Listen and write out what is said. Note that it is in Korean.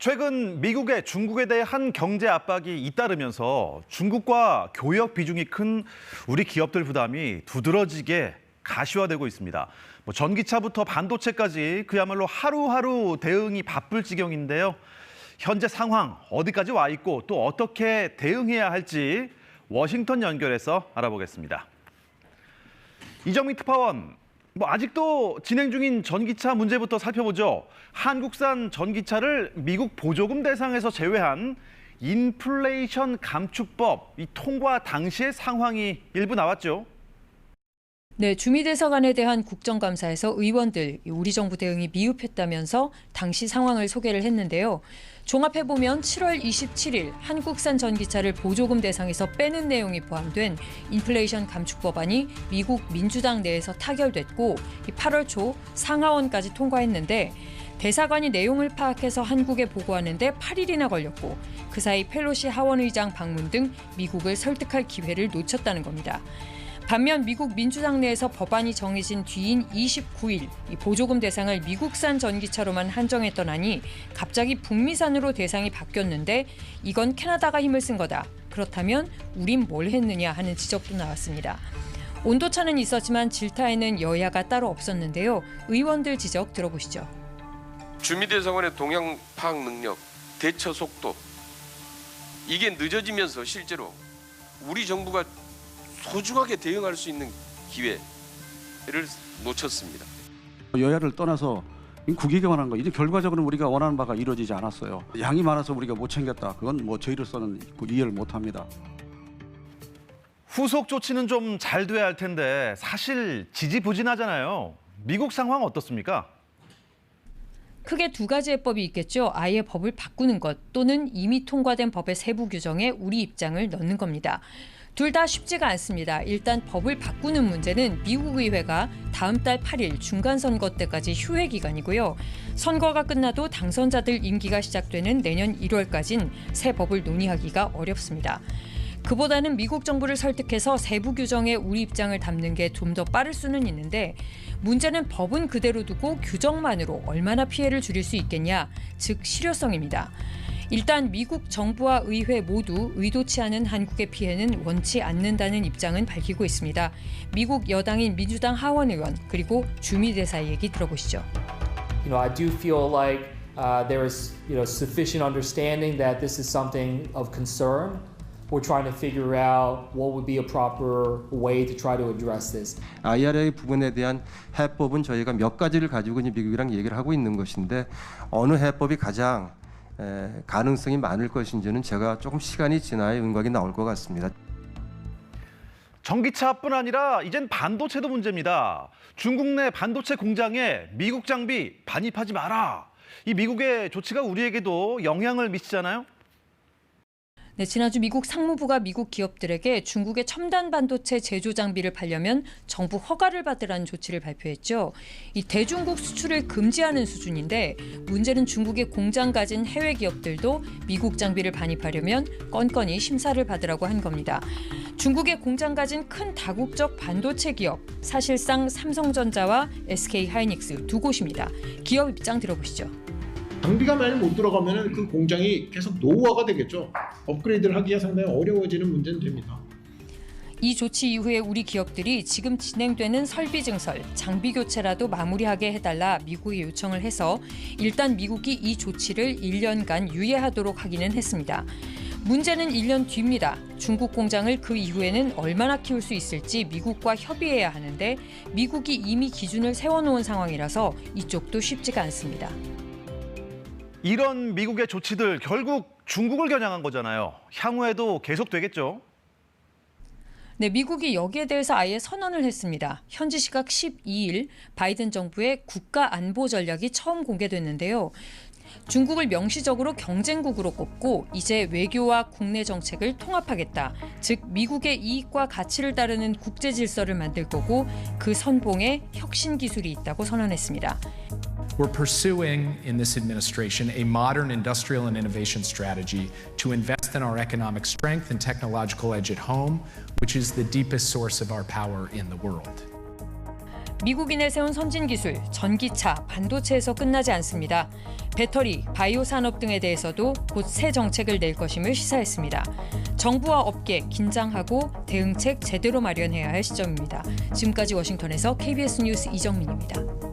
최근 미국의 중국에 대한 경제 압박이 잇따르면서 중국과 교역 비중이 큰 우리 기업들 부담이 두드러지게 가시화되고 있습니다. 전기차부터 반도체까지 그야말로 하루하루 대응이 바쁠 지경인데요. 현재 상황 어디까지 와 있고 또 어떻게 대응해야 할지 워싱턴 연결해서 알아보겠습니다. 이정민 특파원, 아직도 진행 중인 전기차 문제부터 살펴보죠. 한국산 전기차를 미국 보조금 대상에서 제외한 인플레이션 감축법 통과 당시의 상황이 일부 나왔죠. 네, 주미대사관에 대한 국정감사에서 의원들 우리 정부 대응이 미흡했다면서 당시 상황을 소개를 했는데요. 종합해보면 7월 27일 한국산 전기차를 보조금 대상에서 빼는 내용이 포함된 인플레이션 감축법안이 미국 민주당 내에서 타결됐고 8월 초 상하원까지 통과했는데 대사관이 내용을 파악해서 한국에 보고하는데 8일이나 걸렸고 그 사이 펠로시 하원의장 방문 등 미국을 설득할 기회를 놓쳤다는 겁니다. 반면 미국 민주당 내에서 법안이 정해진 뒤인 29일 보조금 대상을 미국산 전기차로만 한정했던 안이 갑자기 북미산으로 대상이 바뀌었는데 이건 캐나다가 힘을 쓴 거다. 그렇다면 우린 뭘 했느냐 하는 지적도 나왔습니다. 온도차는 있었지만 질타에는 여야가 따로 없었는데요. 의원들 지적 들어보시죠. 주미대사관의 동향 파악 능력, 대처 속도 이게 늦어지면서 실제로 우리 정부가 소중하게 대응할 수 있는 기회를 놓쳤습니다. 여야를 떠나서 국익에만 한 거 이제 결과적으로 우리가 원하는 바가 이루어지지 않았어요. 양이 많아서 우리가 못 챙겼다. 그건 저희로서는 이해를 못합니다. 후속 조치는 좀 잘 돼야 할 텐데 사실 지지부진하잖아요. 미국 상황 어떻습니까? 크게 두 가지의 법이 있겠죠. 아예 법을 바꾸는 것 또는 이미 통과된 법의 세부 규정에 우리 입장을 넣는 겁니다. 둘 다 쉽지가 않습니다. 일단 법을 바꾸는 문제는 미국 의회가 다음 달 8일 중간선거 때까지 휴회 기간이고요. 선거가 끝나도 당선자들 임기가 시작되는 내년 1월까지는 새 법을 논의하기가 어렵습니다. 그보다는 미국 정부를 설득해서 세부 규정에 우리 입장을 담는 게 좀 더 빠를 수는 있는데 문제는 법은 그대로 두고 규정만으로 얼마나 피해를 줄일 수 있겠냐, 즉 실효성입니다. 일단 미국 정부와 의회 모두 의도치 않은 한국의 피해는 원치 않는다는 입장은 밝히고 있습니다. 미국 여당인 민주당 하원 의원 그리고 주미 대사 얘기 들어보시죠. I do feel like there is sufficient understanding that this is something of concern. We're trying to figure out what would be a proper way to try to address this. IRA 부분에 대한 해법은 저희가 몇 가지를 가지고 이제 미국이랑 얘기를 하고 있는 것인데 어느 해법이 가장 가능성이 많을 것인지는 제가 조금 시간이 지나야 윤곽이 나올 것 같습니다. 전기차뿐 아니라 이젠 반도체도 문제입니다. 중국 내 반도체 공장에 미국 장비 반입하지 마라. 이 미국의 조치가 우리에게도 영향을 미치잖아요. 네, 지난주 미국 상무부가 미국 기업들에게 중국의 첨단 반도체 제조 장비를 팔려면 정부 허가를 받으라는 조치를 발표했죠. 이 대중국 수출을 금지하는 수준인데 문제는 중국의 공장 가진 해외 기업들도 미국 장비를 반입하려면 건건히 심사를 받으라고 한 겁니다. 중국의 공장 가진 큰 다국적 반도체 기업, 사실상 삼성전자와 SK하이닉스 두 곳입니다. 기업 입장 들어보시죠. 장비가 많이 못 들어가면 그 공장이 계속 노후화가 되겠죠. 업그레이드를 하기가 상당히 어려워지는 문제는 됩니다. 이 조치 이후에 우리 기업들이 지금 진행되는 설비 증설, 장비 교체라도 마무리하게 해달라 미국에 요청을 해서 일단 미국이 이 조치를 1년간 유예하도록 하기는 했습니다. 문제는 1년 뒤입니다. 중국 공장을 그 이후에는 얼마나 키울 수 있을지 미국과 협의해야 하는데 미국이 이미 기준을 세워놓은 상황이라서 이쪽도 쉽지가 않습니다. 이런 미국의 조치들 결국 중국을 겨냥한 거잖아요. 향후에도 계속되겠죠? 네, 미국이 여기에 대해서 아예 선언을 했습니다. 현지 시각 12일 바이든 정부의 국가 안보 전략이 처음 공개됐는데요. 중국을 명시적으로 경쟁국으로 꼽고 이제 외교와 국내 정책을 통합하겠다. 즉 미국의 이익과 가치를 따르는 국제 질서를 만들 거고 그 선봉에 혁신 기술이 있다고 선언했습니다. We're pursuing in this administration a modern industrial and innovation strategy to invest in our economic strength and technological edge at home, which is the deepest source of our power in the world. 미국이 내세운 선진 기술, 전기차, 반도체에서 끝나지 않습니다. 배터리, 바이오 산업 등에 대해서도 곧 새 정책을 낼 것임을 시사했습니다. 정부와 업계 긴장하고 대응책 제대로 마련해야 할 시점입니다. 지금까지 워싱턴에서 KBS 뉴스 이정민입니다.